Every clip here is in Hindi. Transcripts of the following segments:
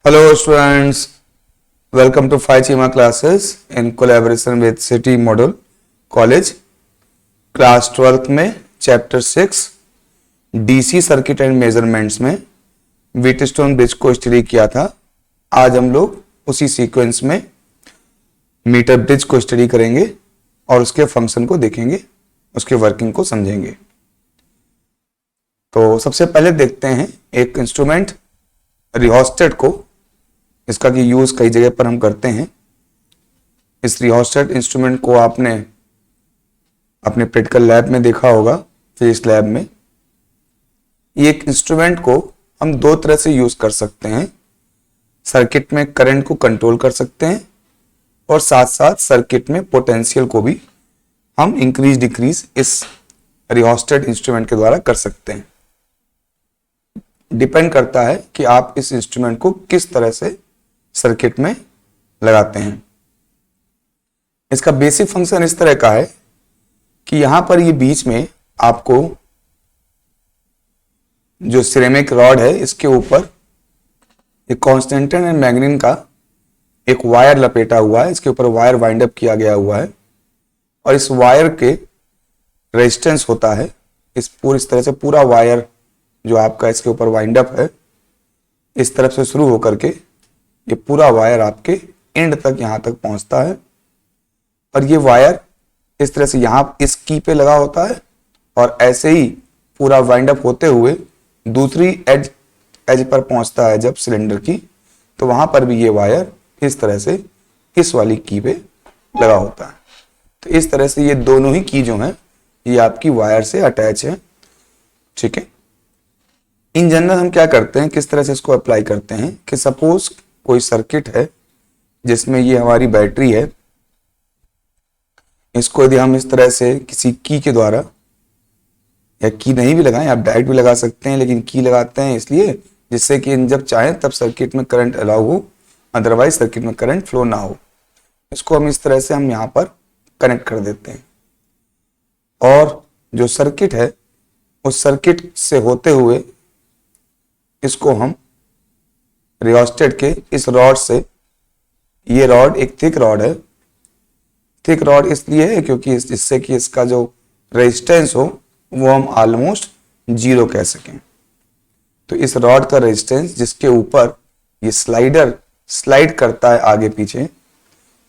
Hello students, welcome to Phi Chima classes in collaboration with City Model College. Class 12th में chapter 6 DC circuit and measurements में व्हीटस्टोन ब्रिज को स्टडी किया था। आज हम लोग उसी सीक्वेंस में मीटर ब्रिज को स्टडी करेंगे और उसके फंक्शन को देखेंगे, उसके वर्किंग को समझेंगे। तो सबसे पहले देखते हैं एक इंस्ट्रूमेंट रिहोस्टेट को, इसका की यूज कई जगह पर हम करते हैं। इस रिहोस्टेट इंस्ट्रूमेंट को आपने अपने प्रैक्टिकल लैब में देखा होगा, फिजिक्स लैब में। ये एक इंस्ट्रूमेंट को हम दो तरह से यूज कर सकते हैं। सर्किट में करंट को कंट्रोल कर सकते हैं और साथ साथ सर्किट में पोटेंशियल को भी हम इंक्रीज डिक्रीज इस रिहोस्टेट इंस्ट्रूमेंट के द्वारा कर सकते हैं। डिपेंड करता है कि आप इस इंस्ट्रूमेंट को किस तरह से सर्किट में लगाते हैं। इसका बेसिक फंक्शन इस तरह का है कि यहां पर ये बीच में आपको जो सिरेमिक रॉड है, इसके ऊपर एक कॉन्स्टेंटाइन एंड मैग्नीन का एक वायर लपेटा हुआ है। इसके ऊपर वायर वाइंड अप किया गया हुआ है और इस वायर के रेजिस्टेंस होता है। इस तरह से पूरा वायर जो आपका इसके ऊपर वाइंड अप है, इस तरफ से शुरू होकर के ये पूरा वायर आपके एंड तक यहां तक पहुंचता है और ये वायर इस तरह से यहां इस की पे लगा होता है और ऐसे ही पूरा वाइंड अप होते हुए दूसरी एज पर पहुंचता है जब सिलेंडर की, तो वहां पर भी ये वायर इस तरह से इस वाली की पे लगा होता है। तो इस तरह से ये दोनों ही की जो है ये आपकी वायर से अटैच है। ठीक है, इन जनरल हम क्या करते हैं, किस तरह से इसको अप्लाई करते हैं कि सपोज कोई सर्किट है जिसमें ये हमारी बैटरी है। इसको यदि हम इस तरह से किसी की के द्वारा, या की नहीं भी लगाएं, आप डायरेक्ट भी लगा सकते हैं, लेकिन की लगाते हैं इसलिए जिससे कि जब चाहें तब सर्किट में करंट अलाउ हो, अदरवाइज सर्किट में करंट फ्लो ना हो। इसको हम इस तरह से हम यहाँ पर कनेक्ट कर देते हैं और जो सर्किट है उस सर्किट से होते हुए इसको हम रिहोस्टेट के इस रॉड से, ये रॉड एक थिक रॉड है। थिक रॉड इसलिए है क्योंकि जिससे कि इसका जो रेजिस्टेंस हो वो हम ऑलमोस्ट जीरो कह सकें। तो इस रॉड का रेजिस्टेंस जिसके ऊपर ये स्लाइडर स्लाइड करता है आगे पीछे,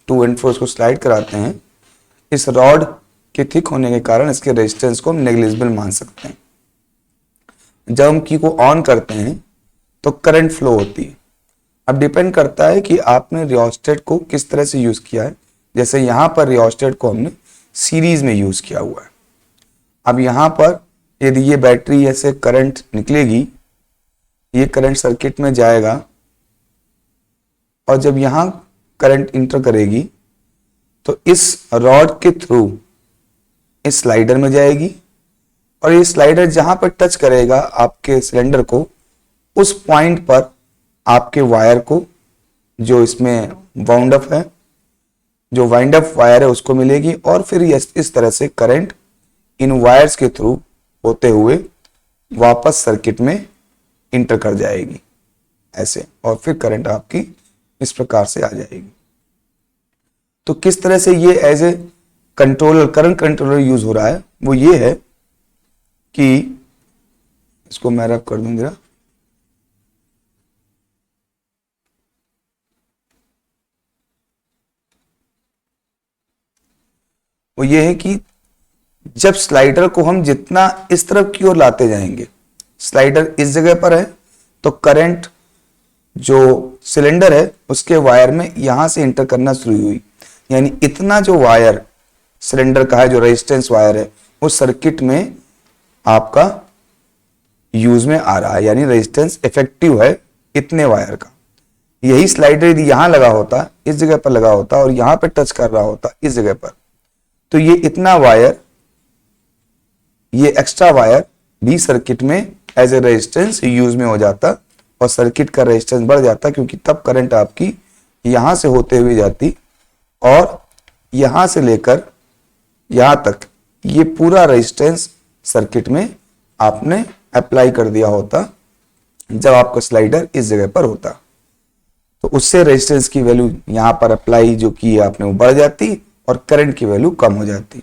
टू एंड फ्रो इसको स्लाइड कराते हैं, इस रॉड के थिक होने के कारण इसके रेजिस्टेंस को हम नेग्लिजिबल मान सकते हैं। जब हम की को ऑन करते हैं तो करंट फ्लो होती है। अब डिपेंड करता है कि आपने रिहोस्टेट को किस तरह से यूज किया है। जैसे यहां पर रिहोस्टेट को हमने सीरीज में यूज किया हुआ है। अब यहां पर यदि ये बैटरी ऐसे करंट निकलेगी, ये करंट सर्किट में जाएगा और जब यहां करंट इंटर करेगी तो इस रॉड के थ्रू इस स्लाइडर में जाएगी और ये स्लाइडर जहां पर टच करेगा आपके सिलेंडर को, उस पॉइंट पर आपके वायर को, जो इसमें वाउंड अप है, जो वाइंड अप वायर है उसको मिलेगी और फिर इस तरह से करंट इन वायर्स के थ्रू होते हुए वापस सर्किट में इंटर कर जाएगी ऐसे, और फिर करंट आपकी इस प्रकार से आ जाएगी। तो किस तरह से ये as a controller, current controller use हो रहा है, वो ये है कि इसको मैं रब कर दूं जरा। वो ये है कि जब स्लाइडर को हम जितना इस तरफ की ओर लाते जाएंगे, स्लाइडर इस जगह पर है तो करंट जो सिलेंडर है उसके वायर में यहां से इंटर करना शुरू हुई, यानी इतना जो वायर सिलेंडर का है, जो रेजिस्टेंस वायर है, वो सर्किट में आपका यूज में आ रहा है, यानी रेजिस्टेंस इफेक्टिव है इतने वायर का। यही स्लाइडर यदि यहां लगा होता, इस जगह पर लगा होता और यहां पर टच कर रहा होता इस जगह पर, तो ये इतना वायर, ये एक्स्ट्रा वायर भी सर्किट में एज ए रेजिस्टेंस यूज में हो जाता और सर्किट का रेजिस्टेंस बढ़ जाता, क्योंकि तब करंट आपकी यहां से होते हुए जाती और यहां से लेकर यहां तक ये पूरा रेजिस्टेंस सर्किट में आपने अप्लाई कर दिया होता जब आपका स्लाइडर इस जगह पर होता। तो उससे रेजिस्टेंस की वैल्यू यहाँ पर अप्लाई जो की है आपने वो बढ़ जाती और करंट की वैल्यू कम हो जाती।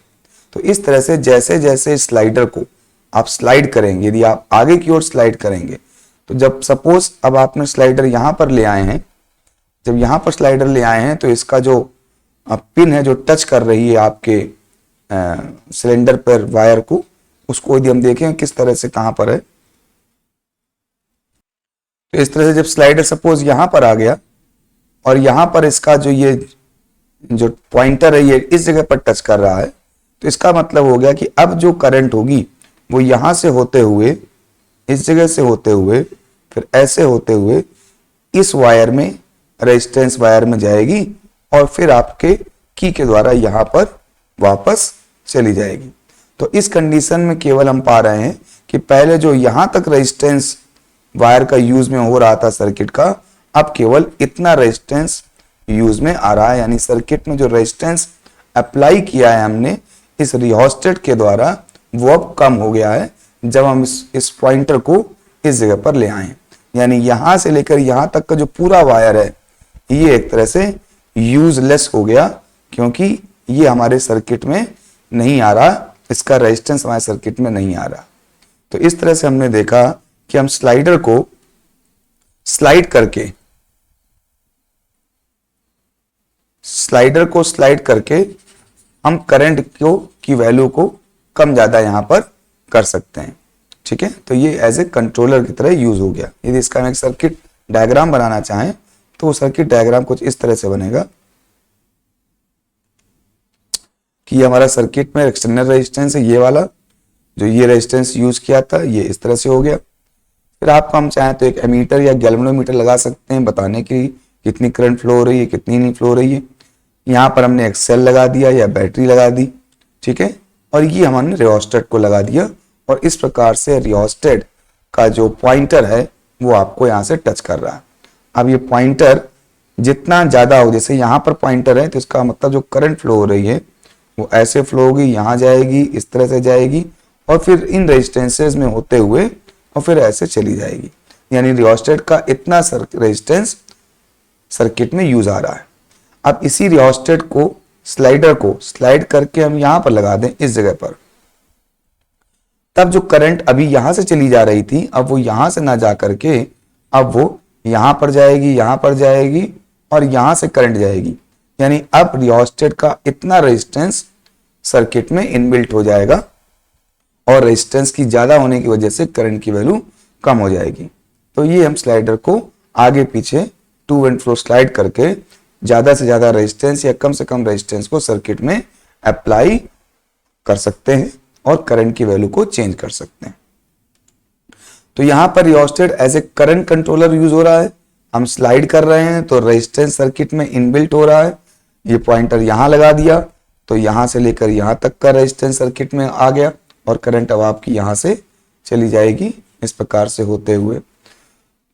तो इस तरह से जैसे जैसे स्लाइडर को आप स्लाइड करेंगे, यदि आप आगे की ओर स्लाइड करेंगे, तो जब सपोज अब आपने स्लाइडर यहाँ पर ले आए हैं, जब यहाँ पर स्लाइडर ले आए हैं तो इसका जो पिन है जो टच कर रही है आपके सिलेंडर पर वायर को, उसको यदि हम देखें किस तरह से कहाँ पर है, तो इस तरह से जब स्लाइडर सपोज यहाँ पर आ गया और यहाँ पर इसका जो पॉइंटर है ये इस जगह पर टच कर रहा है, तो इसका मतलब हो गया कि अब जो करंट होगी वो यहाँ से होते हुए, इस जगह से होते हुए, फिर ऐसे होते हुए इस वायर में, रेजिस्टेंस वायर में जाएगी और फिर आपके की के द्वारा यहाँ पर वापस चली जाएगी। तो इस कंडीशन में केवल हम पा रहे हैं कि पहले जो यहाँ तक रेजिस्टेंस वायर का यूज में हो रहा था सर्किट का, अब केवल इतना रेजिस्टेंस यूज में आ रहा है, यानी सर्किट में जो रेजिस्टेंस अप्लाई किया है हमने इस रियोस्टेट के द्वारा वो अब कम हो गया है जब हम इस पॉइंटर को इस जगह पर ले आए। यानी यहां से लेकर यहां तक का जो पूरा वायर है ये एक तरह से यूजलेस हो गया, क्योंकि ये हमारे सर्किट में नहीं आ रहा, इसका रेजिस्टेंस हमारे सर्किट में नहीं आ रहा। तो इस तरह से हमने देखा कि हम स्लाइडर को स्लाइड करके हम करंट की वैल्यू को कम ज्यादा यहां पर कर सकते हैं। ठीक है, तो ये एज ए कंट्रोलर की तरह यूज हो गया। यदि इसका हम एक सर्किट डायग्राम बनाना चाहें तो वो सर्किट डायग्राम कुछ इस तरह से बनेगा कि ये हमारा सर्किट में एक्सटर्नल रेजिस्टेंस है, ये वाला जो ये रेजिस्टेंस यूज किया था ये इस तरह से हो गया। फिर आपको हम चाहें तो एक एमीटर या गैल्वेनोमीटर लगा सकते हैं बताने की कितनी करंट फ्लो हो रही है, कितनी नहीं फ्लो हो रही है। यहाँ पर हमने एक सेल लगा दिया या बैटरी लगा दी, ठीक है, और ये हमने रियोस्टेट को लगा दिया और इस प्रकार से रियोस्टेट का जो पॉइंटर है वो आपको यहाँ से टच कर रहा है। अब ये पॉइंटर जितना ज्यादा हो, जैसे यहाँ पर पॉइंटर है तो इसका मतलब जो करंट फ्लो हो रही है वो ऐसे फ्लो होगी, यहाँ जाएगी, इस तरह से जाएगी और फिर इन रेजिस्टेंसेस में होते हुए और फिर ऐसे चली जाएगी। यानी रियोस्टेट का इतना रेजिस्टेंस सर्किट में यूज आ रहा है। अब इसी रियोस्टेट को स्लाइडर को स्लाइड करके हम यहां पर लगा दें इस जगह पर, तब जो करंट अभी यहां से चली जा रही थी अब वो यहां से ना जा करके अब वो यहां पर जाएगी, यहां पर जाएगी और यहां से करंट जाएगी। यानी अब रियोस्टेट का इतना रेजिस्टेंस सर्किट में इनबिल्ट हो जाएगा और रेजिस्टेंस की ज्यादा होने की वजह से करंट की वैल्यू कम हो जाएगी। तो ये हम स्लाइडर को आगे पीछे टू एंड फ्रो स्लाइड करके ज्यादा से ज्यादा रेजिस्टेंस या कम से कम रेजिस्टेंस को सर्किट में अप्लाई कर सकते हैं और करंट की वैल्यू को चेंज कर सकते हैं। तो यहां पर rheostat as a current controller use हो रहा है। हम स्लाइड कर रहे हैं तो रेजिस्टेंस सर्किट में इनबिल्ट हो रहा है। ये पॉइंटर यहां लगा दिया तो यहां से लेकर यहां तक का रेजिस्टेंस सर्किट में आ गया और करंट अब आपकी यहां से चली जाएगी इस प्रकार से होते हुए।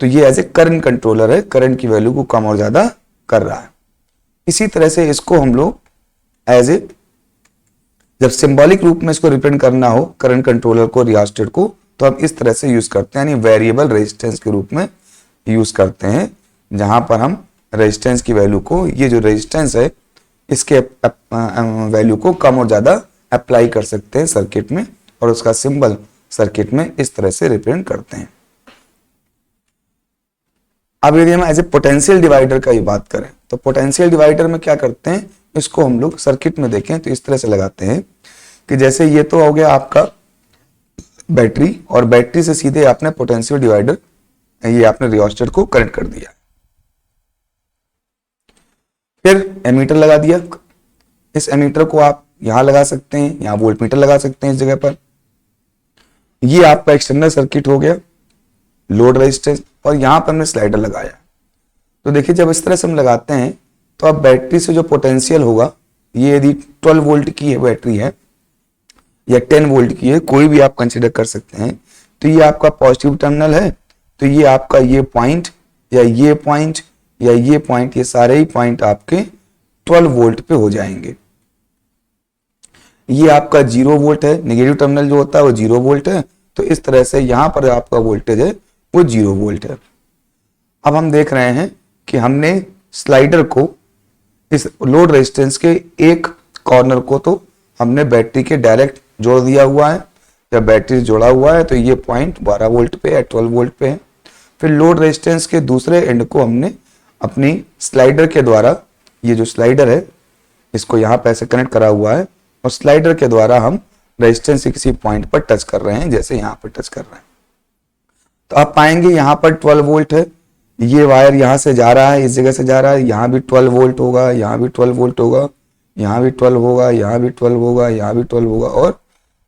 तो ये एज ए करंट कंट्रोलर है, करंट की वैल्यू को कम और ज्यादा कर रहा है। इसी तरह से इसको हम लोग एज ए जब सिंबॉलिक रूप में इसको रिप्रेजेंट करना हो करंट कंट्रोलर को, रियोस्टेट को, तो हम इस तरह से यूज करते हैं, यानी वेरिएबल रेजिस्टेंस के रूप में यूज करते हैं, जहां पर हम रेजिस्टेंस की वैल्यू को, ये जो रेजिस्टेंस है इसके वैल्यू को कम और ज्यादा अप्लाई कर सकते हैं सर्किट में और उसका सिंबल सर्किट में इस तरह से रिप्रेजेंट करते हैं। अब यदि हम एज ए पोटेंशियल डिवाइडर का ही बात करें तो पोटेंशियल डिवाइडर में क्या करते हैं, इसको हम लोग सर्किट में देखें तो इस तरह से लगाते हैं कि जैसे ये तो हो गया आपका बैटरी और बैटरी से सीधे आपने पोटेंशियल डिवाइडर ये आपने रियोस्टेट को कनेक्ट कर दिया। फिर एमीटर लगा दिया, इस एमीटर को आप यहां लगा सकते हैं, यहां वोल्ट मीटर लगा सकते हैं इस जगह पर। ये आपका एक्सटर्नल सर्किट हो गया, लोड रेजिस्टेंस, और यहां पर हमने स्लाइडर लगाया। तो देखिए जब इस तरह से हम लगाते हैं तो अब बैटरी से जो पोटेंशियल होगा, ये यदि 12 वोल्ट की है बैटरी है या 10 वोल्ट की है, कोई भी आप कंसिडर कर सकते हैं, तो ये आपका पॉजिटिव टर्मिनल है, तो ये आपका ये पॉइंट या ये पॉइंट या ये पॉइंट, ये सारे ही पॉइंट आपके 12 वोल्ट पे हो जाएंगे। ये आपका 0 वोल्ट है, नेगेटिव टर्मिनल जो होता है वो 0 वोल्ट है, तो इस तरह से यहां पर आपका वोल्टेज है वो 0 वोल्ट है। अब हम देख रहे हैं कि हमने स्लाइडर को इस लोड रेजिस्टेंस के एक कॉर्नर को तो हमने बैटरी के डायरेक्ट जोड़ दिया हुआ है। जब बैटरी जोड़ा हुआ है तो ये पॉइंट 12 वोल्ट पे है, 12 वोल्ट पे है। फिर लोड रेजिस्टेंस के दूसरे एंड को हमने अपनी स्लाइडर के द्वारा, ये जो स्लाइडर है इसको यहाँ पे ऐसे कनेक्ट करा हुआ है और स्लाइडर के द्वारा हम रेजिस्टेंस के किसी पॉइंट पर टच कर रहे हैं, जैसे यहाँ पर टच कर रहे हैं। तो आप पाएंगे यहाँ पर 12 वोल्ट है, ये वायर यहाँ से जा रहा है, इस जगह से जा रहा है, यहाँ भी 12 वोल्ट होगा, यहाँ भी 12 वोल्ट होगा, यहाँ भी 12 होगा, यहाँ भी 12 होगा, यहाँ भी 12 होगा और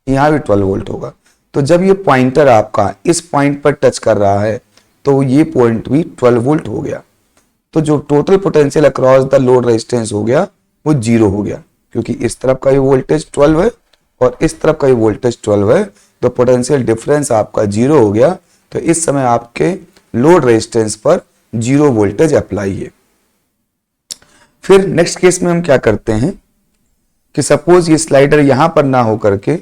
यहाँ भी 12 वोल्ट होगा। तो जब ये पॉइंटर आपका इस पॉइंट पर टच कर रहा है तो ये पॉइंट भी 12 वोल्ट हो गया। तो जो total potential across the load resistance हो गया वो 0 हो गया, क्योंकि इस तरफ का भी वोल्टेज 12 है और इस तरफ का भी वोल्टेज 12 है, तो पोटेंशियल डिफरेंस आपका 0 हो गया। तो इस समय आपके लोड रेजिस्टेंस पर 0 वोल्टेज अप्लाई है। फिर नेक्स्ट केस में हम क्या करते हैं कि सपोज ये स्लाइडर यहां पर ना हो करके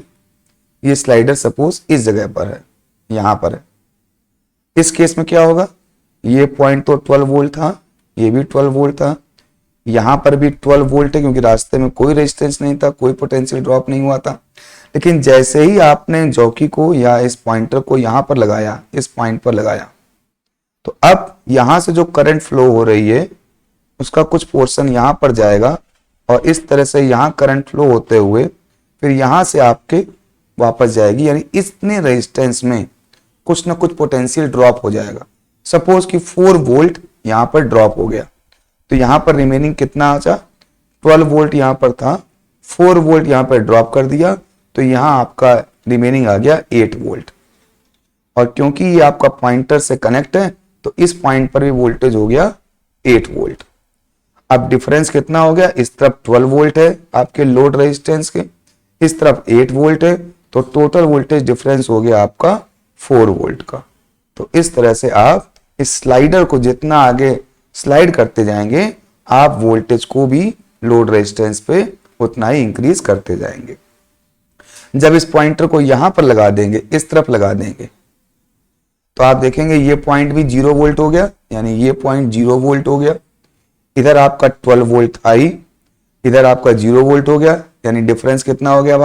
ये स्लाइडर सपोज इस जगह पर है, यहां पर है। इस केस में क्या होगा, ये पॉइंट तो 12 वोल्ट था, ये भी 12 वोल्ट था, यहां पर भी 12 वोल्ट है क्योंकि रास्ते में कोई रेजिस्टेंस नहीं था, कोई पोटेंशियल ड्रॉप नहीं हुआ था। लेकिन जैसे ही आपने जॉकी को या इस पॉइंटर को यहां पर लगाया, इस पॉइंट पर लगाया, तो अब यहां से जो करंट फ्लो हो रही है उसका कुछ पोर्शन यहां पर जाएगा और इस तरह से यहां करंट फ्लो होते हुए फिर यहां से आपके वापस जाएगी, यानी इतने रेजिस्टेंस में कुछ ना कुछ पोटेंशियल ड्रॉप हो जाएगा। सपोज कि 4 वोल्ट यहां पर ड्रॉप हो गया, तो यहां पर रिमेनिंग कितना आचा, 12 वोल्ट यहां पर था, 4 वोल्ट यहां पर ड्रॉप कर दिया, तो यहां आपका रिमेनिंग आ गया 8 वोल्ट। और क्योंकि ये आपका पॉइंटर से कनेक्ट है तो इस पॉइंट पर भी वोल्टेज हो गया 8 वोल्ट। अब डिफरेंस कितना हो गया, इस तरफ 12 वोल्ट है आपके लोड रेजिस्टेंस के, इस तरफ 8 वोल्ट है, तो टोटल वोल्टेज डिफरेंस हो गया आपका 4 वोल्ट का। तो इस तरह से आप इस स्लाइडर को जितना आगे स्लाइड करते जाएंगे आप वोल्टेज को भी लोड रेजिस्टेंस पे उतना ही इंक्रीज करते जाएंगे। जब इस पॉइंटर को यहां पर लगा देंगे, इस तरफ लगा देंगे, तो आप देखेंगे ये पॉइंट भी 0 वोल्ट हो गया, यानी ये पॉइंट 0 वोल्ट हो गया। इधर आपका 12 वोल्ट आई, इधर आपका 0 वोल्ट हो गया, यानी डिफरेंस कितना हो गया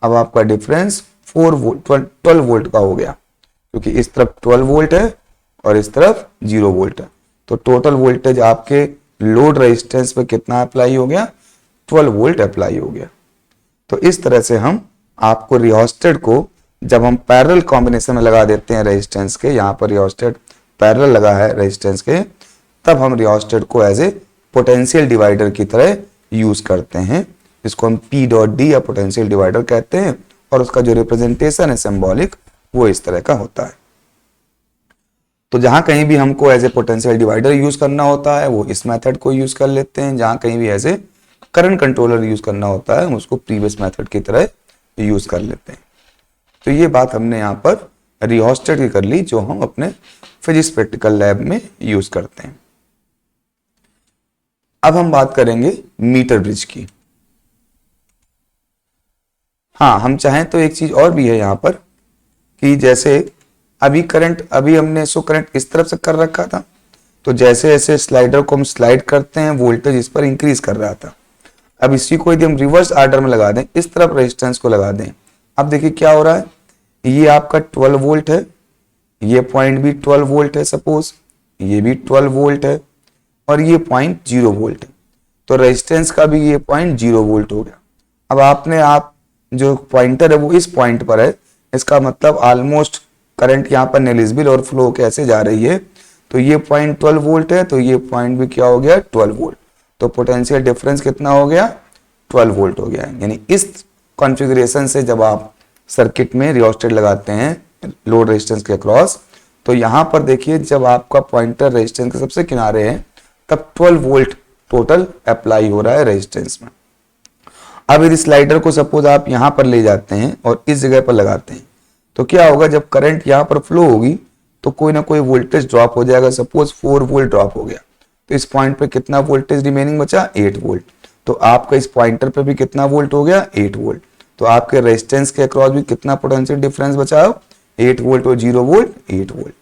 अब आपका डिफरेंस 4 वोल्ट 12 वोल्ट का हो गया, क्योंकि इस तरफ 12 वोल्ट है और इस तरफ 0 वोल्ट है। तो टोटल वोल्टेज आपके लोड रेजिस्टेंस पे कितना अप्लाई हो गया, 12 वोल्ट अप्लाई हो गया। तो इस तरह से हम आपको रियोस्टेट को जब हम पैरेलल कॉम्बिनेशन में लगा देते हैं रेजिस्टेंस के, यहाँ पर रियोस्टेट पैरेलल लगा है रेजिस्टेंस के, तब हम रियोस्टेट को एज ए पोटेंशियल डिवाइडर की तरह यूज करते हैं, जिसको हम P.D या पोटेंशियल डिवाइडर कहते हैं। और उसका जो रिप्रेजेंटेशन है सिंबॉलिक, वो इस तरह का होता है। तो जहां कहीं भी हमको as a potential divider use करना होता है वो इस मेथड को यूज कर लेते हैं, जहां कहीं भी as a current controller use करना होता है हम उसको प्रीवियस मेथड की तरह यूज कर लेते हैं। तो ये बात हमने यहाँ पर रियोस्टेट की कर ली, जो हम अपने फिजिक्स प्रैक्टिकल लैब में यूज करते हैं। अब हम बात करेंगे मीटर ब्रिज की। हाँ, हम चाहें तो एक चीज और भी है यहाँ पर कि जैसे अभी हमने इसको करंट इस तरफ से कर रखा था, तो जैसे जैसे स्लाइडर को हम स्लाइड करते हैं वोल्टेज इस पर इंक्रीज कर रहा था। अब इसी को यदि हम रिवर्स ऑर्डर में लगा दें, इस तरफ रेजिस्टेंस को लगा दें, अब देखिए क्या हो रहा है, ये आपका 12 वोल्ट है, ये पॉइंट भी 12 वोल्ट है, सपोज ये भी 12 वोल्ट है और ये पॉइंट 0 वोल्ट है, तो रेजिस्टेंस का भी ये पॉइंट 0 वोल्ट हो गया। अब आप जो पॉइंटर है वो इस पॉइंट पर है, इसका मतलब ऑलमोस्ट करंट यहाँ पर नेलिजिबल और फ्लो कैसे जा रही है, तो ये पॉइंट 12 वोल्ट है, तो ये पॉइंट भी क्या हो गया 12 वोल्ट, तो पोटेंशियल डिफरेंस कितना हो गया 12 वोल्ट हो गया। यानी इस कॉन्फ़िगरेशन से जब आप सर्किट में रियोस्टेट लगाते हैं लोड रेजिस्टेंस के अक्रॉस, तो यहां पर देखिए जब आपका पॉइंटर रेजिस्टेंस के सबसे किनारे है तब 12 वोल्ट टोटल अप्लाई हो रहा है रेजिस्टेंस में। अब यदि स्लाइडर को सपोज आप यहां पर ले जाते हैं और इस जगह पर लगाते हैं, तो क्या होगा, जब करंट यहां पर फ्लो होगी तो कोई ना कोई वोल्टेज ड्रॉप हो जाएगा। सपोज 4 वोल्ट ड्रॉप हो गया, तो इस पॉइंट पे कितना वोल्टेज रिमेनिंग बचा 8 वोल्ट, तो आपका इस पॉइंटर पे भी कितना वोल्ट हो गया 8 वोल्ट, तो आपके रेजिस्टेंस के अक्रॉस भी कितना पोटेंशियल डिफरेंस बचा 8 वोल्ट और 0 वोल्ट 8 वोल्ट।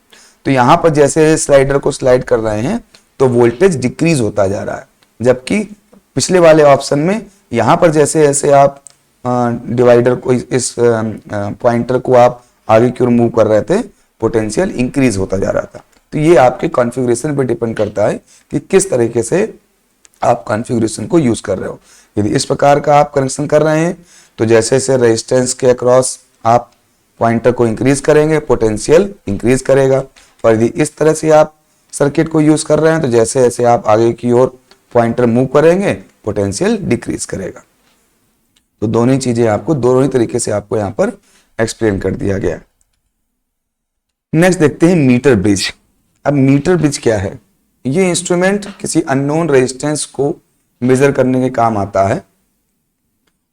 तो यहाँ पर जैसे स्लाइडर को स्लाइड कर रहे हैं तो वोल्टेज डिक्रीज होता जा रहा है, जबकि पिछले वाले ऑप्शन में यहां पर जैसे जैसे आप डिवाइडर को इस पॉइंटर को आप आगे की ओर मूव कर रहे थे, पोटेंशियल इंक्रीज होता जा रहा था। तो ये आपके कॉन्फ़िगरेशन पे डिपेंड करता है कि किस तरीके से आप कॉन्फ़िगरेशन को यूज कर रहे हो। यदि इस प्रकार का आप कनेक्शन कर रहे हैं तो जैसे जैसे रेजिस्टेंस के अक्रॉस आप पॉइंटर को इंक्रीज करेंगे, पोटेंशियल इंक्रीज करेगा। और यदि इस तरह से आप सर्किट को यूज कर रहे हैं तो जैसे जैसे आप आगे की ओर पॉइंटर मूव करेंगे, पोटेंशियल डिक्रीज करेगा। तो दोनों ही चीजें आपको दोनों ही तरीके से आपको यहां पर एक्सप्लेन कर दिया गया। नेक्स्ट देखते हैं मीटर ब्रिज। अब मीटर ब्रिज क्या है? ये इंस्ट्रूमेंट किसी अननोन रेजिस्टेंस को मेजर करने के काम आता है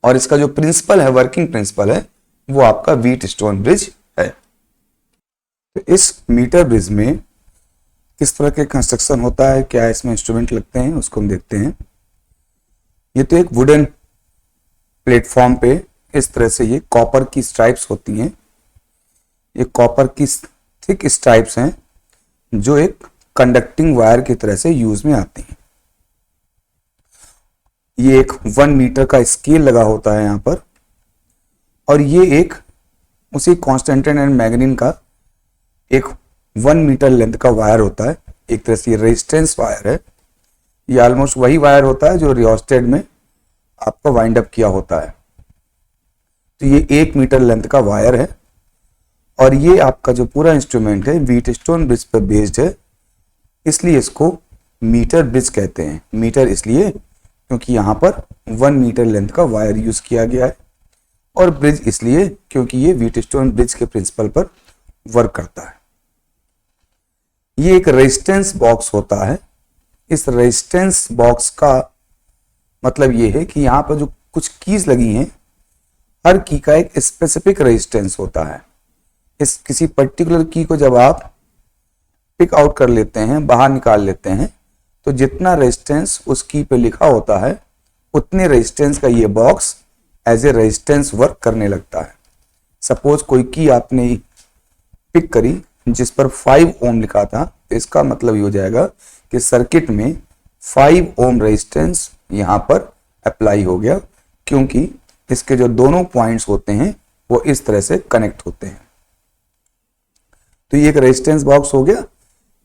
और इसका जो प्रिंसिपल है, वर्किंग प्रिंसिपल है, वो आपका व्हीटस्टोन ब्रिज है। तो इस मीटर ब्रिज में किस तरह के कंस्ट्रक्शन होता है, क्या इसमें इंस्ट्रूमेंट लगते हैं, उसको हम देखते हैं। ये तो एक वुडन प्लेटफॉर्म पे इस तरह से ये कॉपर की स्ट्राइप्स होती हैं। ये कॉपर की थिक स्ट्राइप्स हैं जो एक कंडक्टिंग वायर की तरह से यूज में आती हैं। ये एक 1 मीटर का स्केल लगा होता है यहाँ पर, और ये एक उसी कॉन्स्टेंटाइन एंड मैग्नीन का एक 1 मीटर लेंथ का वायर होता है। एक तरह से ये रेजिस्टेंस वायर है। ये ऑलमोस्ट वही वायर होता है जो रियोस्टेट में आपका वाइंड अप किया होता है। तो ये 1 मीटर लेंथ का वायर है और ये आपका जो पूरा इंस्ट्रूमेंट है व्हीटस्टोन ब्रिज पर बेस्ड है, इसलिए इसको मीटर ब्रिज कहते हैं। मीटर इसलिए क्योंकि यहाँ पर 1 मीटर लेंथ का वायर यूज किया गया है, और ब्रिज इसलिए क्योंकि ये व्हीटस्टोन ब्रिज के प्रिंसिपल पर वर्क करता है। ये एक रेजिस्टेंस बॉक्स होता है। इस रेजिस्टेंस बॉक्स का मतलब ये है कि यहाँ पर जो कुछ कीज लगी हैं, हर की का एक स्पेसिफिक रेजिस्टेंस होता है। इस किसी पर्टिकुलर की को जब आप पिक आउट कर लेते हैं, बाहर निकाल लेते हैं, तो जितना रेजिस्टेंस उस की पे लिखा होता है उतने रेजिस्टेंस का ये box as a resistance work करने लगता है। सपोज कोई की आपने पिक करी जिस पर 5 ओम लिखा था, तो इसका मतलब ये हो जाएगा कि सर्किट में 5 ओम रेजिस्टेंस यहाँ पर अप्लाई हो गया, क्योंकि इसके जो दोनों पॉइंट्स होते हैं वो इस तरह से कनेक्ट होते हैं। तो ये एक रेजिस्टेंस बॉक्स हो गया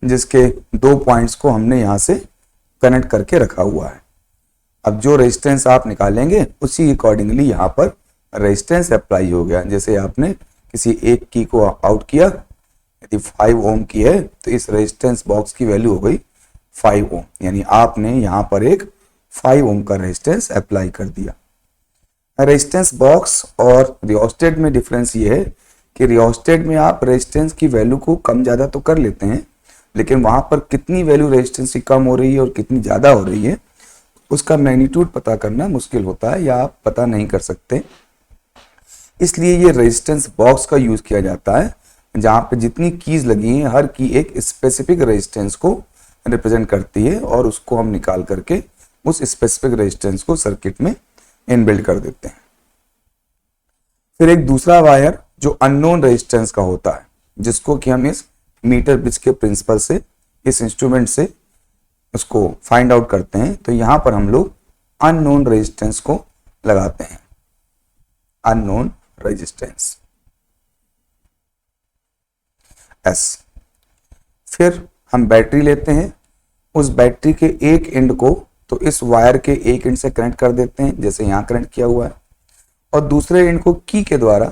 जिसके 2 पॉइंट्स को हमने यहां से कनेक्ट करके रखा हुआ है। अब जो रेजिस्टेंस आप निकालेंगे उसी अकॉर्डिंगली यहाँ पर रेजिस्टेंस अप्लाई हो गया। जैसे आपने किसी एक की को आउट किया, यदि 5 ओम की है तो इस रेजिस्टेंस बॉक्स की वैल्यू हो गई 5 ओम, यानी आपने यहाँ पर एक 5 ओम का रेजिस्टेंस अप्लाई कर दिया। रेजिस्टेंस बॉक्स और रियोस्टेट में डिफरेंस ये है कि रियोस्टेट में आप रेजिस्टेंस की वैल्यू को कम ज़्यादा तो कर लेते हैं, लेकिन वहाँ पर कितनी वैल्यू रेजिस्टेंस की कम हो रही है और कितनी ज़्यादा हो रही है उसका मैग्नीट्यूड पता करना मुश्किल होता है, या आप पता नहीं कर सकते। इसलिए ये रेजिस्टेंस बॉक्स का यूज़ किया जाता है, जहाँ पे जितनी कीज लगी हैं हर की एक स्पेसिफिक रेजिस्टेंस को रिप्रेजेंट करती है, और उसको हम निकाल करके उस स्पेसिफिक रेजिस्टेंस को सर्किट में इनबिल्ड कर देते हैं। फिर एक दूसरा वायर जो अननोन रेजिस्टेंस का होता है, जिसको कि हम इस मीटर ब्रिज के प्रिंसिपल से, इस इंस्ट्रूमेंट से उसको फाइंड आउट करते हैं। तो यहां पर हम लोग अननोन रेजिस्टेंस को लगाते हैं, अननोन रेजिस्टेंस एस। फिर हम बैटरी लेते हैं, उस बैटरी के एक एंड को तो इस वायर के एक एंड से कनेक्ट कर देते हैं, जैसे यहां कनेक्ट किया हुआ है, और दूसरे एंड को की के द्वारा,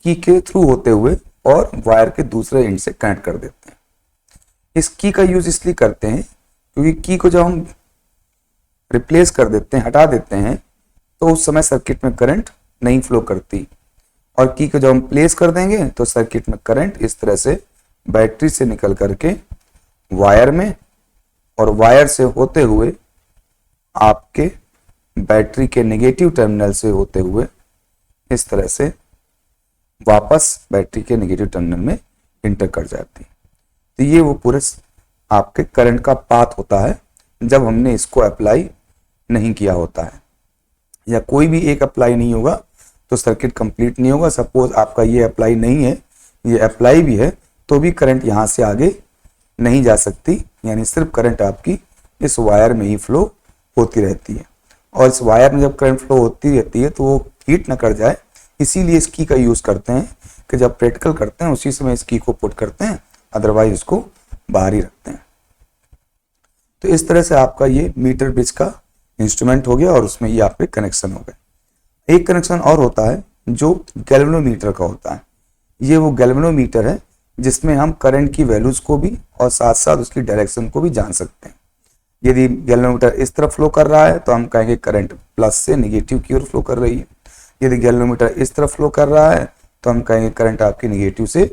की के थ्रू होते हुए और वायर के दूसरे एंड से कनेक्ट कर देते हैं। इस की का यूज इसलिए करते हैं क्योंकि की को जब हम रिप्लेस कर देते हैं, हटा देते हैं, तो उस समय सर्किट में करंट नहीं फ्लो करती, और की को जब हम प्लेस कर देंगे तो सर्किट में करंट इस तरह से बैटरी से निकल करके वायर में, और वायर से होते हुए आपके बैटरी के नेगेटिव टर्मिनल से होते हुए इस तरह से वापस बैटरी के नेगेटिव टर्मिनल में इंटर कर जाती है। तो ये वो पूरे आपके करंट का पाथ होता है जब हमने इसको अप्लाई नहीं किया होता है, या कोई भी एक अप्लाई नहीं होगा तो सर्किट कंप्लीट नहीं होगा। सपोज आपका ये अप्लाई नहीं है, ये अप्लाई भी है, तो भी करंट यहाँ से आगे नहीं जा सकती, यानी सिर्फ करंट आपकी इस वायर में ही फ्लो होती रहती है। और इस वायर में जब करंट फ्लो होती रहती है तो वो हीट ना कर जाए, इसीलिए इस की का यूज करते हैं कि जब प्रैक्टिकल करते हैं उसी समय इस की को पुट करते हैं, अदरवाइज इसको बाहर ही रखते हैं। तो इस तरह से आपका ये मीटर ब्रिज का इंस्ट्रूमेंट हो गया और उसमें ये आपके कनेक्शन हो गए। एक कनेक्शन और होता है जो गैल्वेनोमीटर का होता है। ये वो गैल्वेनोमीटर है जिसमें हम करंट की वैल्यूज को भी और साथ साथ उसकी डायरेक्शन को भी जान सकते हैं। यदि गैल्वेनोमीटर इस तरफ फ्लो कर रहा है तो हम कहेंगे करंट प्लस से नेगेटिव की ओर फ्लो कर रही है। यदि गैल्वेनोमीटर इस तरफ फ्लो कर रहा है तो हम कहेंगे करंट आपकी नेगेटिव से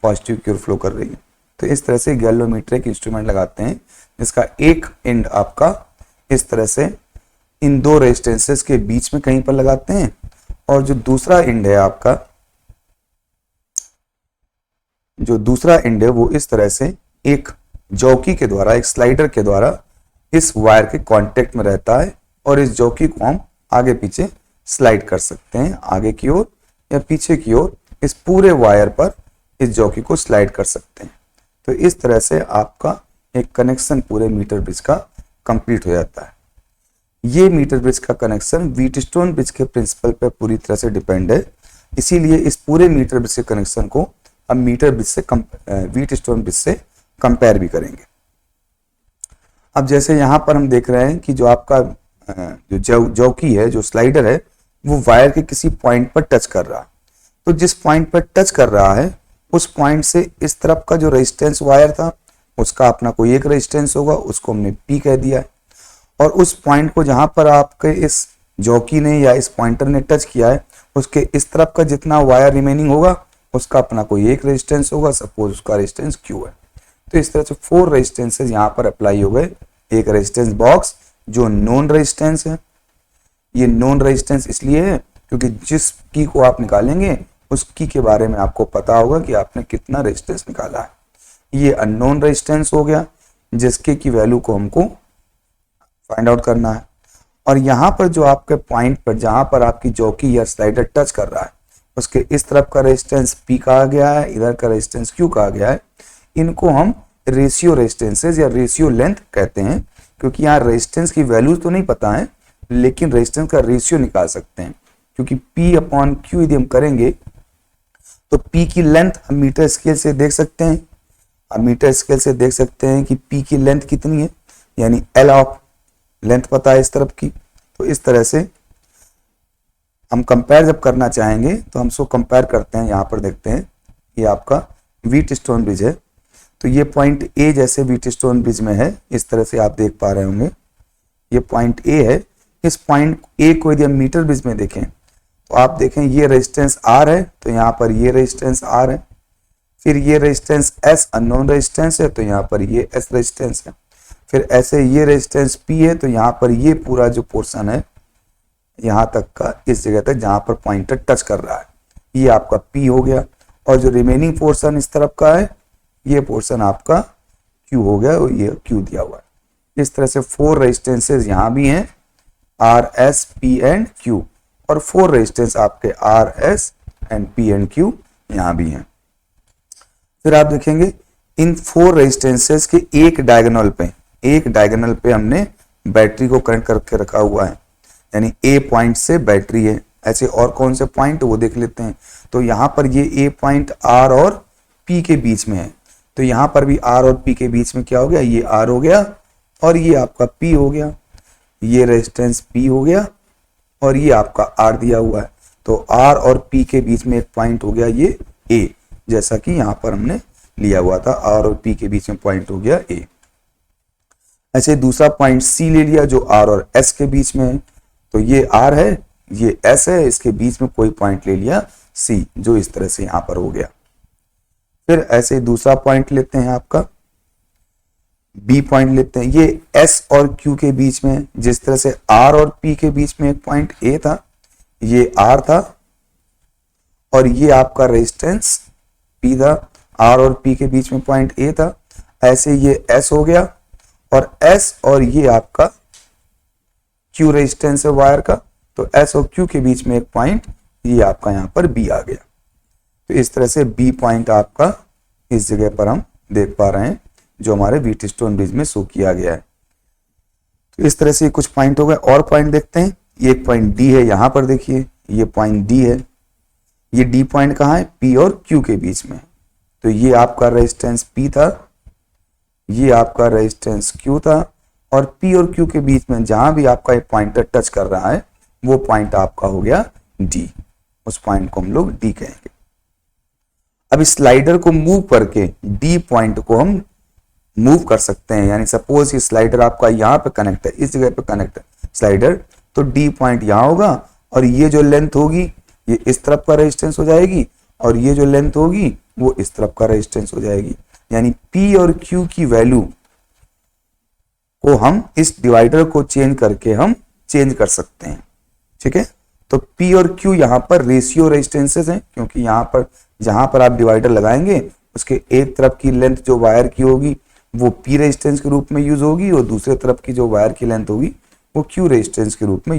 पॉजिटिव की ओर फ्लो कर रही है। तो इस तरह से गैल्वेनोमीटर एक इंस्ट्रूमेंट लगाते हैं जिसका एक एंड आपका इस तरह से इन दो रेजिस्टेंसेस के बीच में कहीं पर लगाते हैं, और जो दूसरा एंड है आपका, जो दूसरा एंड है वो इस तरह से एक जॉकी के द्वारा, एक स्लाइडर के द्वारा इस वायर के कांटेक्ट में रहता है, और इस जॉकी को हम आगे पीछे स्लाइड कर सकते हैं, आगे की ओर या पीछे की ओर इस पूरे वायर पर इस जॉकी को स्लाइड कर सकते हैं। तो इस तरह से आपका एक कनेक्शन पूरे मीटर ब्रिज का कंप्लीट हो जाता है। ये मीटर ब्रिज का कनेक्शन व्हीटस्टोन ब्रिज के प्रिंसिपल पर पूरी तरह से डिपेंड है, इसीलिए इस पूरे मीटर ब्रिज के कनेक्शन को हम मीटर ब्रिज से व्हीटस्टोन ब्रिज से कंपेयर भी करेंगे। अब जैसे यहाँ पर हम देख रहे हैं कि जो आपका जो जॉकी है, जो स्लाइडर है, वो वायर के किसी पॉइंट पर टच कर रहा है। तो जिस पॉइंट पर टच कर रहा है उस पॉइंट से इस तरफ का जो रेजिस्टेंस वायर था उसका अपना कोई एक रेजिस्टेंस होगा, उसको हमने पी कह दिया है। और उस पॉइंट को जहां पर आपके इस जॉकी ने या इस पॉइंटर ने टच किया है उसके इस तरफ का जितना वायर रिमेनिंग होगा उसका अपना कोई एक रेजिस्टेंस होगा, सपोज उसका रेजिस्टेंस क्यू है। तो इस तरह से 4 रेजिस्टेंसेज यहाँ पर अप्लाई हो गए। एक रेजिस्टेंस बॉक्स जो नॉन रेजिस्टेंस है, ये नॉन रेजिस्टेंस इसलिए है क्योंकि जिस की को आप निकालेंगे उस की के बारे में आपको पता होगा कि आपने कितना रेजिस्टेंस निकाला है। ये अननोन रेजिस्टेंस हो गया जिसके की वैल्यू को हमको फाइंड आउट करना है। और यहाँ पर जो आपके पॉइंट पर जहां पर आपकी जॉकी या स्लाइडर टच कर रहा है उसके इस तरफ का रेजिस्टेंस पी कहा गया है, इधर का रेजिस्टेंस क्यू कहा गया है। इनको हम रेशियो रेजिस्टेंसेज या रेशियो लेंथ कहते हैं, क्योंकि यहाँ रेजिस्टेंस की वैल्यूज तो नहीं पता है लेकिन रेजिस्टेंस का रेशियो निकाल सकते हैं। क्योंकि P अपॉन Q यदि हम करेंगे तो P की लेंथ हम मीटर स्केल से देख सकते हैं। अब मीटर स्केल से देख सकते हैं कि P की लेंथ कितनी है, यानी L ऑफ लेंथ पता है इस तरफ की। तो इस तरह से हम कंपेयर जब करना चाहेंगे तो हम इसको कंपेयर करते हैं। यहाँ पर देखते हैं ये आपका व्हीटस्टोन ब्रिज है, तो ये पॉइंट ए जैसे व्हीटस्टोन ब्रिज में है, इस तरह से आप देख पा रहे होंगे ये पॉइंट ए है। इस पॉइंट ए को यदि हम मीटर ब्रिज में देखें तो आप देखें ये रेजिस्टेंस आर है, तो यहाँ पर ये रेजिस्टेंस आर है। फिर ये रेजिस्टेंस एस अननोन रेजिस्टेंस है, तो यहाँ पर ये एस रेजिस्टेंस है। फिर ऐसे ये रेजिस्टेंस पी है, तो यहाँ पर ये पूरा जो पोर्शन है यहाँ तक का, इस जगह तक जहाँ पर पॉइंटर टच कर रहा है, ये आपका पी हो गया। और जो रिमेनिंग पोर्शन इस तरफ का है ये पोर्शन आपका क्यू हो गया, और ये क्यू दिया हुआ है। इस तरह से 4 रेजिस्टेंसेज यहाँ भी हैं, R S P and Q, और 4 रेजिस्टेंस आपके R S and P and Q यहाँ भी हैं। फिर आप देखेंगे इन 4 रेजिस्टेंसेस के एक डायगोनल पे हमने बैटरी को कनेक्ट करके रखा हुआ है, यानी ए पॉइंट से बैटरी है। ऐसे और कौन से पॉइंट वो देख लेते हैं। तो यहाँ पर ये ए पॉइंट आर और पी के बीच में है, तो यहाँ पर भी आर और पी के बीच में क्या हो गया, ये आर हो गया और ये आपका पी हो गया, ये रेजिस्टेंस पी हो गया और ये आपका आर दिया हुआ है। तो आर और पी के बीच में एक पॉइंट हो गया ये ए, जैसा कि यहाँ पर हमने लिया हुआ था, आर और पी के बीच में पॉइंट हो गया ए। ऐसे दूसरा पॉइंट सी ले लिया जो आर और एस के बीच में है, तो ये आर है ये एस है, इसके बीच में कोई पॉइंट ले लिया सी, जो इस तरह से यहाँ पर हो गया। फिर ऐसे दूसरा पॉइंट लेते हैं आपका बी पॉइंट लेते हैं, ये एस और क्यू के बीच में, जिस तरह से आर और पी के बीच में एक पॉइंट ए था, ये आर था और ये आपका रेजिस्टेंस पी था, आर और पी के बीच में पॉइंट ए था। ऐसे ये एस हो गया और एस और ये आपका क्यू रेजिस्टेंस है वायर का, तो एस और क्यू के बीच में एक पॉइंट, ये आपका यहाँ पर बी आ गया। तो इस तरह से बी पॉइंट आपका इस जगह पर हम देख पा रहे हैं जो हमारे व्हीटस्टोन ब्रिज में शो किया गया है। तो इस तरह से कुछ पॉइंट हो गए। और पॉइंट देखते हैं। ये एक पॉइंट डी है, यहाँ पर देखिए ये पॉइंट डी है। ये डी पॉइंट कहाँ है? पी और क्यू के बीच में। तो ये आपका रेजिस्टेंस पी था, ये आपका रेजिस्टेंस क्यू था, और पी और क्यू के बीच में जहां भी आपका ये पॉइंटर टच कर रहा है वो पॉइंट आपका हो गया डी। उस पॉइंट को हम लोग डी कहेंगे। अब इस स्लाइडर को मूव करके डी पॉइंट को हम मूव कर सकते हैं। यानी सपोज ये स्लाइडर आपका यहाँ पे कनेक्ट है, इस जगह पे कनेक्ट है स्लाइडर, तो डी पॉइंट यहाँ होगा और ये जो लेंथ होगी ये इस तरफ का रेजिस्टेंस हो जाएगी, और ये जो लेंथ होगी वो इस तरफ का रेजिस्टेंस हो जाएगी। यानी पी और क्यू की वैल्यू को हम इस डिवाइडर को चेंज करके हम चेंज कर सकते हैं। ठीक है, तो पी और क्यू यहाँ पर रेशियो रेजिस्टेंसेस हैं, क्योंकि यहाँ पर जहां पर आप डिवाइडर लगाएंगे उसके एक तरफ की लेंथ जो वायर की होगी वो पी रेजिस्टेंस के रूप में यूज होगी, और दूसरे तरफ की जो वायर की लेंथ होगी वो क्यू रेजिस्टेंस के रूप में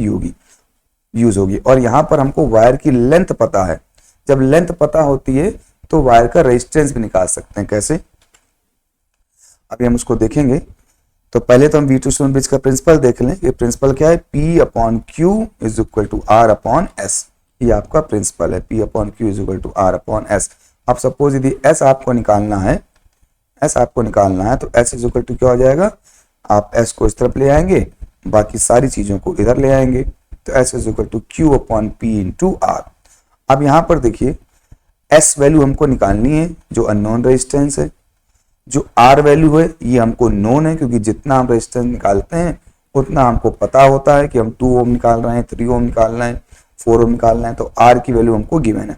यूज होगी। और यहाँ पर हमको वायर की लेंथ पता है। जब लेंथ पता होती है तो वायर का रेजिस्टेंस भी निकाल सकते हैं। कैसे? अभी हम उसको देखेंगे। तो पहले तो हम व्हीटस्टोन ब्रिज का प्रिंसिपल देख लें। ये प्रिंसिपल क्या है? P upon Q is equal to R upon S. ये आपका प्रिंसिपल है, P upon Q is equal to R upon S. अब सपोज यदि S आपको निकालना है, तो S इज इक्वल टू क्या हो जाएगा? आप S को इस तरफ ले आएंगे, बाकी सारी चीजों को इधर ले आएंगे, तो S is equal to Q upon P into R. अब यहाँ पर देखिए S वैल्यू हमको निकालनी है जो अननोन रेजिस्टेंस है। जो R वैल्यू है ये हमको नोन है, क्योंकि जितना हम रेजिस्टेंस निकालते हैं उतना हमको पता होता है कि हम 2 ओम निकाल रहे हैं, 3 ओम निकालना है, 4 ओम निकालना है। तो R की वैल्यू हमको गिवन है।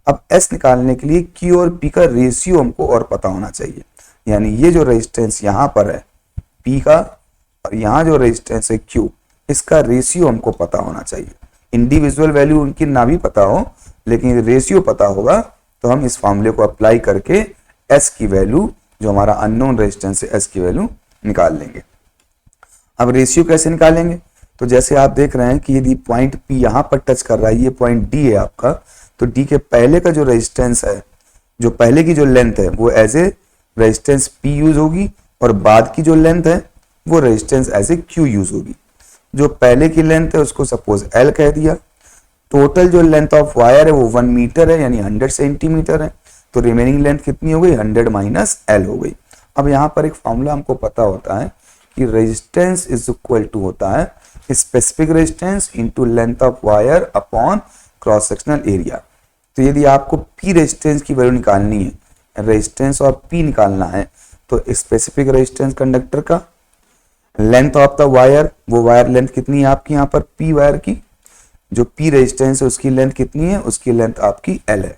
अब S निकालने के लिए Q और P का रेशियो हमको और पता होना चाहिए। यानी ये जो रेजिस्टेंस यहाँ पर है P का, और यहाँ जो रेजिस्टेंस है Q, इसका रेशियो हमको पता होना चाहिए। इंडिविजुअल वैल्यू उनकी ना भी पता हो, लेकिन रेशियो पता होगा तो हम इस फॉर्मूले को अप्लाई करके S की वैल्यू, जो हमारा अननोन रेजिस्टेंस है, S की वैल्यू निकाल लेंगे। अब रेशियो कैसे निकालेंगे? तो जैसे आप देख रहे हैं कि यदि पॉइंट P यहाँ पर टच कर रहा है, ये पॉइंट D है आपका, तो D के पहले का जो रेजिस्टेंस है, जो पहले की जो लेंथ है वो as a resistance P use होगी, और बाद की जो लेंथ है वो resistance as a Q use होगी। जो पहले की लेंथ है उसको सपोज L कह दिया। टोटल जो लेंथ ऑफ वायर है वो 1 मीटर है, यानी 100 सेंटीमीटर है। तो रिमेनिंग लेंथ कितनी हो गई? 100 माइनस L हो गई। अब यहाँ पर एक फॉर्मूला हमको पता होता है कि रेजिस्टेंस इज इक्वल टू होता है specific resistance into length of wire upon cross sectional area. तो यदि आपको P रेजिस्टेंस की वैल्यू निकालनी है, रेजिस्टेंस ऑफ P निकालना है, तो स्पेसिफिक रेजिस्टेंस कंडक्टर का, लेंथ ऑफ द वायर, वो वायर लेंथ कितनी है आपकी यहाँ पर P वायर की, जो P रेजिस्टेंस है उसकी लेंथ कितनी है? उसकी लेंथ आपकी L है,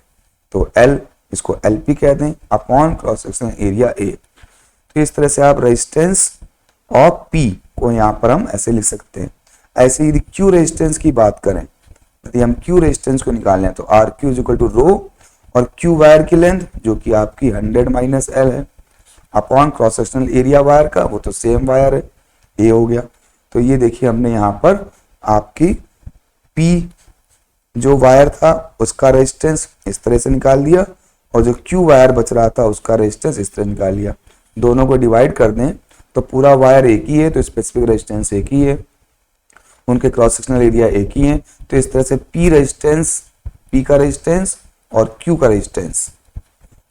तो L इसको LP कह दें, upon cross sectional area A। तो इस तरह से आप रेजिस्टेंस ऑफ P को यहाँ पर हम ऐसे लिख सकते हैं। ऐसे यदि Q रेजिस्टेंस की बात करें, यदि हम Q रेजिस्टेंस को निकालें तो RQ इज इक्वल टू रो, और Q वायर की लेंथ जो कि आपकी 100 माइनस L है, upon cross sectional area wire का, वो तो सेम वायर है, A हो गया। तो ये देखिए हमने यहाँ पर आपकी P जो वायर था उसका रेजिस्टेंस इस तरह से निकाल दिया, और जो Q वायर बच रहा था उसका रेजिस्टेंस इस तरह निकाल लिया। दोनों को डिवाइड कर दें तो पूरा वायर एक ही है, तो स्पेसिफिक रेजिस्टेंस एक ही है, उनके क्रॉस सेक्शनल एरिया एक ही है। तो इस तरह से P का रेजिस्टेंस और Q का रेजिस्टेंस,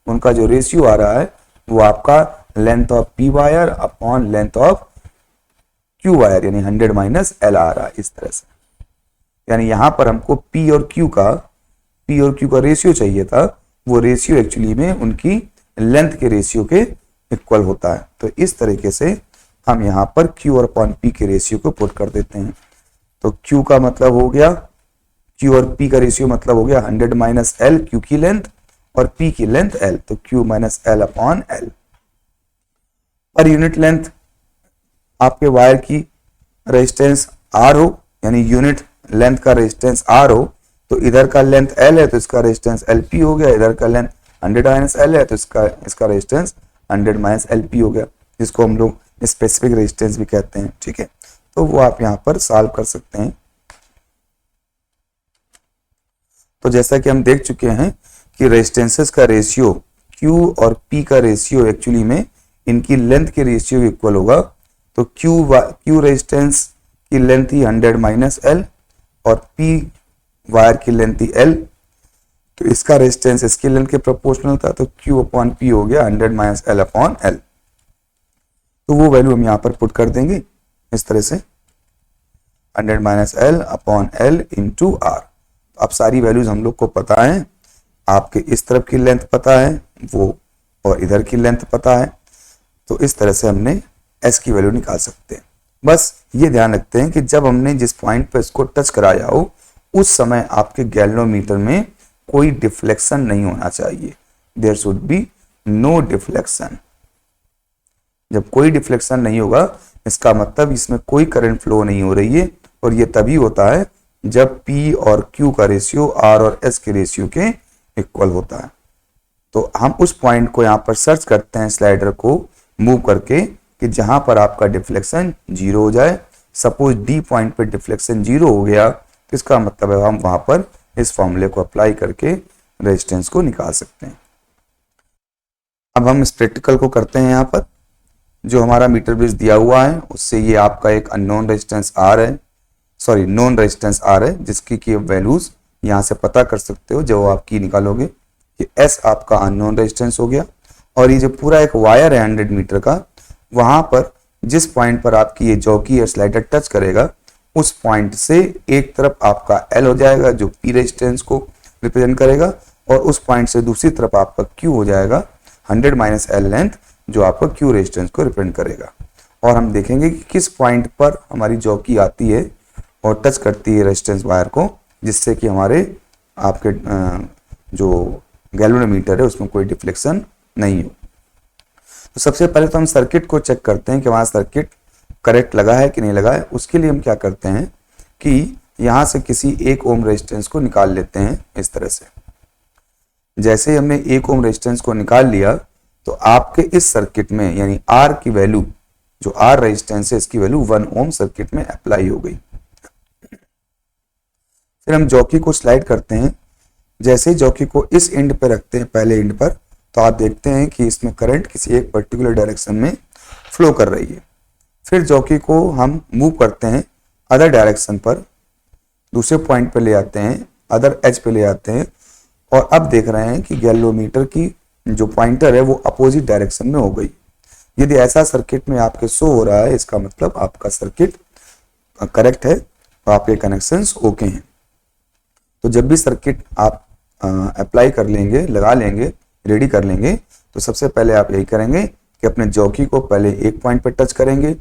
उनका जो रेशियो आ रहा है वो आपका length of P wire upon length of Q wire, यानी 100 माइनस L आ रहा है इस तरह से। यानी यहां पर हमको P और Q का रेशियो चाहिए था, वो रेशियो एक्चुअली में उनकी लेंथ के रेशियो के इक्वल होता है। तो इस तरीके से हम यहाँ पर Q और अपॉन P के रेशियो को पुट कर देते हैं। तो Q का मतलब हो गया, Q और P का रेशियो मतलब हो गया 100 माइनस L, Q की लेंथ, और P की लेंथ L, तो Q minus L upon L। Per unit length आपके वायर की रेजिस्टेंस R हो, यानी यूनिट लेंथ का रेजिस्टेंस R हो, तो इधर का लेंथ L है तो इसका रेजिस्टेंस LP हो गया, इधर का लेंथ 100 माइनस L है तो इसका रेजिस्टेंस 100 माइनस LP हो गया, जिसको हम लोग स्पेसिफिक रेजिस्टेंस भी कहते हैं। ठीक है, तो वो आप यहाँ पर सॉल्व कर सकते हैं। तो जैसा कि हम देख चुके हैं कि रेजिस्टेंसेस का रेशियो Q और P का रेशियो एक्चुअली में इनकी लेंथ के रेशियो इक्वल होगा, तो क्यू रेजिस्टेंस की लेंथ ही 100 माइनस एल और पी वायर की लेंथ ही एल, तो इसका रेजिस्टेंस इसकी लेंथ के प्रोपोर्शनल था, तो क्यू अपॉन पी हो गया 100 माइनस एल अपॉन एल। तो वो वैल्यू हम यहाँ पर पुट कर देंगे इस तरह से 100 minus L upon L into R. अब सारी वैल्यूज हम लोग को पता है, आपके इस तरफ की लेंथ पता है वो, और इधर की लेंथ पता है, तो इस तरह से हमने एस की वैल्यू निकाल सकते हैं। बस ये ध्यान रखते हैं कि जब हमने जिस पॉइंट पर इसको टच कराया हो उस समय आपके गैल्वेनोमीटर में कोई डिफ्लेक्शन नहीं होना चाहिए, there should be no deflection. जब कोई डिफ्लेक्शन नहीं होगा इसका मतलब इसमें कोई करंट फ्लो नहीं हो रही है, और ये तभी होता है जब P और Q का रेशियो R और S के रेशियो के इक्वल होता है। तो हम उस पॉइंट को यहाँ पर सर्च करते हैं स्लाइडर को मूव करके कि जहां पर आपका डिफ्लेक्शन 0 हो जाए। सपोज D पॉइंट पे डिफ्लेक्शन 0 हो गया तो इसका मतलब है हम वहां पर इस फॉर्मूले को अप्लाई करके रेजिस्टेंस को निकाल सकते हैं। अब हम इस प्रैक्टिकल को करते हैं। यहाँ पर जो हमारा मीटर ब्रिज दिया हुआ है उससे ये आपका एक अननोन रेजिस्टेंस R है, सॉरी नोन रेजिस्टेंस R है, जिसकी की वैल्यूज यहाँ से पता कर सकते हो जब आप की निकालोगे। ये S आपका अननोन रेजिस्टेंस हो गया, और ये जो पूरा एक वायर है 100 मीटर का, वहां पर जिस पॉइंट पर आपकी ये जॉकी या स्लाइडर टच करेगा उस पॉइंट से एक तरफ आपका L हो जाएगा जो P रेजिस्टेंस को रिप्रेजेंट करेगा, और उस पॉइंट से दूसरी तरफ आपका Q हो जाएगा 100 माइनस एल लेंथ जो आपका Q रेजिस्टेंस को रिप्रेजेंट करेगा। और हम देखेंगे कि किस पॉइंट पर हमारी जॉकी आती है और टच करती है रेजिस्टेंस वायर को, जिससे कि हमारे आपके जो गैल्वेनोमीटर है उसमें कोई डिफ्लेक्शन नहीं हो। तो सबसे पहले तो हम सर्किट को चेक करते हैं कि वहां सर्किट करेक्ट लगा है कि नहीं लगा है। उसके लिए हम क्या करते हैं कि यहां से किसी 1 ओम रेजिस्टेंस को निकाल लेते हैं इस तरह से। जैसे ही हमने 1 ओम रेजिस्टेंस को निकाल लिया तो आपके इस सर्किट में यानी R की वैल्यू, जो R रेजिस्टेंस है इसकी वैल्यू 1 ओम सर्किट में अप्लाई हो गई। फिर हम जॉकी को स्लाइड करते हैं। जैसे ही जॉकी को इस एंड पे रखते हैं, पहले एंड पर, तो आप देखते हैं कि इसमें करंट किसी एक पर्टिकुलर डायरेक्शन में फ्लो कर रही है। फिर जॉकी को हम मूव करते हैं अदर डायरेक्शन पर, दूसरे पॉइंट पे ले आते हैं, अदर एज पे ले आते हैं, और अब देख रहे हैं कि गैल्वेनोमीटर की जो पॉइंटर है वो अपोजिट डायरेक्शन में हो गई। यदि ऐसा सर्किट में आपके शो हो रहा है इसका मतलब आपका सर्किट करेक्ट है और आपके कनेक्शंस ओके हैं। तो जब भी सर्किट आप अप्लाई कर लेंगे, लगा लेंगे, रेडी कर लेंगे, तो सबसे पहले आप यही करेंगे कि अपने जॉकी को पहले एक पॉइंट पर टच करेंगे,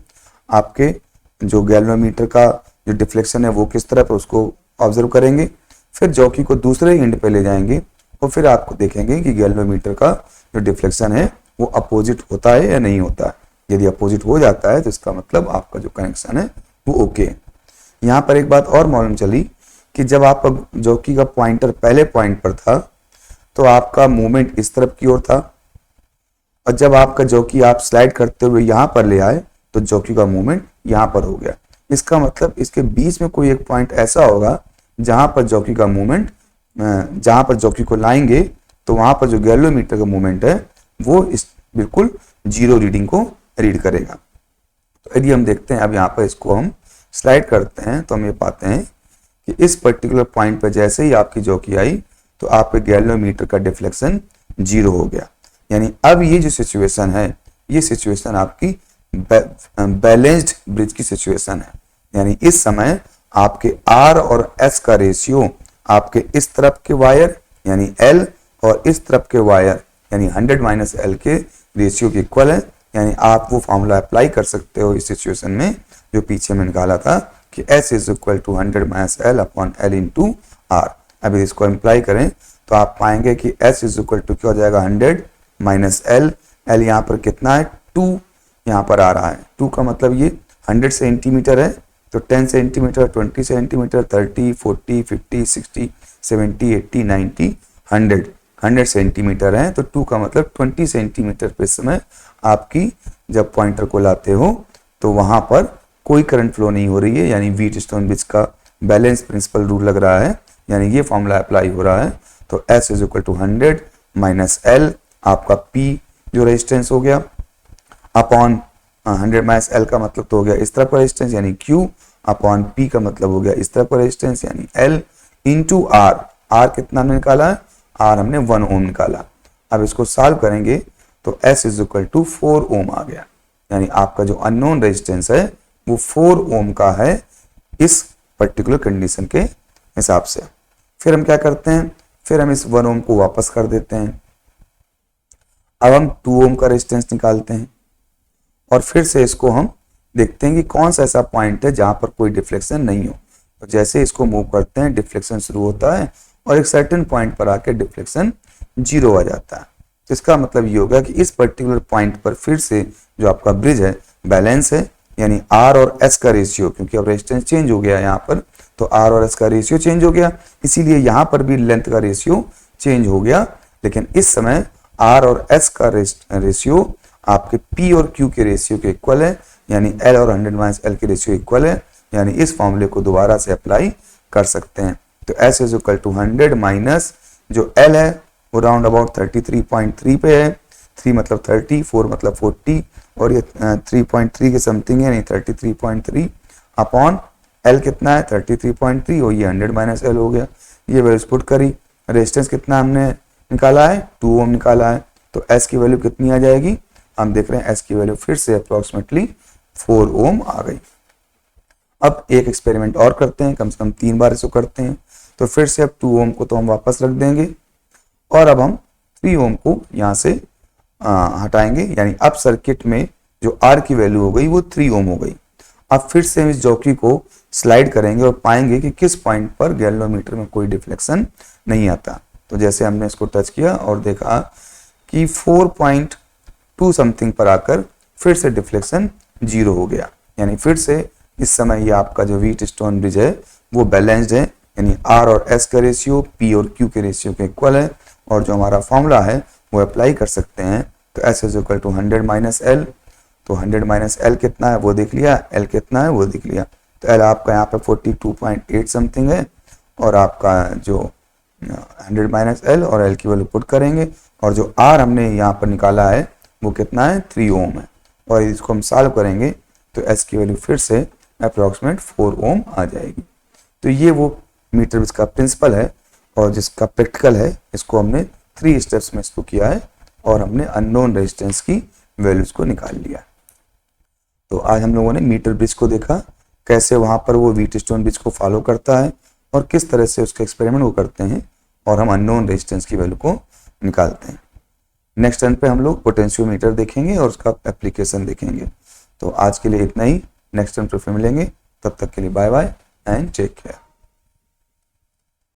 आपके जो गैल्वेनोमीटर का जो डिफ्लेक्शन है वो किस तरफ है उसको ऑब्जर्व करेंगे, फिर जॉकी को दूसरे एंड पे ले जाएंगे और फिर आपको देखेंगे कि गैल्वेनोमीटर का जो डिफ्लेक्शन है वो अपोजिट होता है या नहीं होता है। यदि अपोजिट हो जाता है तो इसका मतलब आपका जो कनेक्शन है वो ओके है। यहाँ पर एक बात और मालूम चली कि जब आपका जॉकी का पॉइंटर पहले पॉइंट पर था तो आपका मूवमेंट इस तरफ की ओर था, और जब आपका जॉकी आप स्लाइड करते हुए यहाँ पर ले आए तो जॉकी का मूवमेंट यहाँ पर हो गया। इसका मतलब इसके बीच में कोई एक पॉइंट ऐसा होगा जहां पर जॉकी का मूवमेंट, जहां पर जॉकी को लाएंगे तो वहां पर जो गैल्वेनोमीटर का मूवमेंट है वो इस बिल्कुल 0 रीडिंग को रीड करेगा। तो यदि हम देखते हैं अब यहाँ पर इसको हम स्लाइड करते हैं तो हम ये पाते हैं कि इस पर्टिकुलर पॉइंट पर जैसे ही आपकी जॉकी आई तो आपके गैल्वेनोमीटर का डिफ्लेक्शन 0 हो गया। यानी अब ये जो सिचुएशन है ये सिचुएशन आपकी बैलेंस्ड ब्रिज की सिचुएशन है। यानी इस समय आपके R और S का रेशियो आपके इस तरफ के वायर यानी L और इस तरफ के वायर यानी 100 माइनस एल के रेशियो के इक्वल है। यानी आप वो फॉर्मूला अप्लाई कर सकते हो इस सिचुएशन में जो पीछे में निकाला था कि S is equal to 100 minus L upon L into R। अभी इसको अप्लाई करें तो आप पाएंगे कि S इज इक्वल टू क्या हो जाएगा 100 माइनस एल, एल यहाँ पर कितना है 2 यहाँ पर आ रहा है, 2 का मतलब ये 100 सेंटीमीटर है तो 10 सेंटीमीटर, 20 सेंटीमीटर, 30, 40, 50, 60, 70, 80, 90, 100 सेंटीमीटर है। तो 2 का मतलब 20 सेंटीमीटर पे समय आपकी जब पॉइंटर को लाते हो तो वहां पर कोई करंट फ्लो नहीं हो रही है, यानी व्हीटस्टोन ब्रिज का बैलेंस प्रिंसिपल रूल लग रहा है, यानी ये फॉर्मूला अप्लाई हो रहा है। तो S is equal to 100 minus L आपका P जो रेजिस्टेंस हो गया, अपॉन 100 - L का मतलब तो हो गया इस तरफ का रेजिस्टेंस यानी Q, अपॉन P का मतलब हो गया इस तरफ का रेजिस्टेंस यानी L, इंटू R। R कितना हमने निकाला है? R हमने 1 ओम निकाला। अब इसको सॉल्व करेंगे तो S इज इक्वल टू 4 ओम आ गया, यानी आपका जो अननोन रेजिस्टेंस है वो 4 ओम का है इस पर्टिकुलर कंडीशन के हिसाब से। फिर हम क्या करते हैं, फिर हम इस 1 ओम को वापस कर देते हैं। अब हम 2 ओम का रेजिस्टेंस निकालते हैं और फिर से इसको हम देखते हैं कि कौन सा ऐसा पॉइंट है जहां पर कोई डिफ्लेक्शन नहीं हो। तो जैसे इसको मूव करते हैं डिफ्लेक्शन शुरू होता है और एक सर्टेन पॉइंट पर आके डिफ्लेक्शन 0 आ जाता है। तो इसका मतलब ये होगा कि इस पर्टिकुलर पॉइंट पर फिर से जो आपका ब्रिज है बैलेंस है, यानी R और S का रेशियो, क्योंकि अब रेजिस्टेंस चेंज हो गया यहाँ पर तो R और S का रेशियो चेंज हो गया, इसीलिए यहाँ पर भी लेंथ का रेशियो चेंज हो गया। लेकिन इस समय R और S का रेशियो आपके P और Q के रेशियो के इक्वल है, यानी L और 100 - L के रेशियो इक्वल है, यानी इस फॉर्मूले को दोबारा से अप्लाई कर सकते हैं। तो S is equal to 100 minus जो L है वो राउंड अबाउट 33.3 पे है, 3 मतलब 30, 4 मतलब 40 और ये 3.3 के समथिंग है, यानी 33.3 अपॉन L कितना है 33.3 और ये 100 - L हो गया। ये वैल्यूज पुट करी, रेजिस्टेंस कितना हमने निकाला है 2 ओम निकाला है, तो S की वैल्यू कितनी आ जाएगी, हम देख रहे हैं S की वैल्यू फिर से अप्रोक्सीमेटली 4 ओम आ गई। अब एक एक्सपेरिमेंट और करते हैं, कम से कम 3 बार इसको करते हैं। तो फिर से अब 2 ओम को तो हम वापस रख देंगे और अब हम 3 ओम को यहाँ से हटाएंगे, यानी अब सर्किट में जो R की वैल्यू हो गई वो 3 ओम हो गई। अब फिर से हम इस जॉकी को स्लाइड करेंगे और पाएंगे कि किस पॉइंट पर गैल्वेनोमीटर में कोई डिफ्लेक्शन नहीं आता। तो जैसे हमने इसको टच किया और देखा कि 4.2 समथिंग पर आकर फिर से डिफ्लेक्शन 0 हो गया, यानी फिर से इस समय ये आपका जो व्हीटस्टोन ब्रिज है वो बैलेंस्ड है, यानी R और S का रेशियो P और Q के रेशियो के इक्वल है, और जो हमारा फॉर्मूला है वो अप्लाई कर सकते हैं। तो S is equal to 100 - L, तो 100 - L कितना है वो देख लिया, L कितना है वो देख लिया। तो L आपका यहाँ पे 42.8 समथिंग है, और आपका जो 100 - L और L की वैल्यू पुट करेंगे, और जो R हमने यहाँ पर निकाला है वो कितना है 3 ओम है, और इसको हम सॉल्व करेंगे तो S की वैल्यू फिर से अप्रॉक्सीमेट 4 ओम आ जाएगी। तो ये वो मीटर ब्रिज का प्रिंसिपल है, और जिसका प्रैक्टिकल है इसको हमने 3 स्टेप्स में इसको किया है, और हमने अननोन रेजिस्टेंस की वैल्यूज को निकाल लिया। तो आज हम लोगों ने मीटर ब्रिज को देखा, कैसे वहां पर वो व्हीटस्टोन ब्रिज को फॉलो करता है और किस तरह से उसके एक्सपेरिमेंट वो करते हैं, और हम अननोन रेजिस्टेंस की वैल्यू को निकालते हैं। नेक्स्ट टर्न पे हम लोग पोटेंशियोमीटर देखेंगे और उसका एप्लीकेशन देखेंगे। तो आज के लिए इतना ही, नेक्स्ट टर्न पे फिर मिलेंगे, तब तक के लिए bye bye and take care.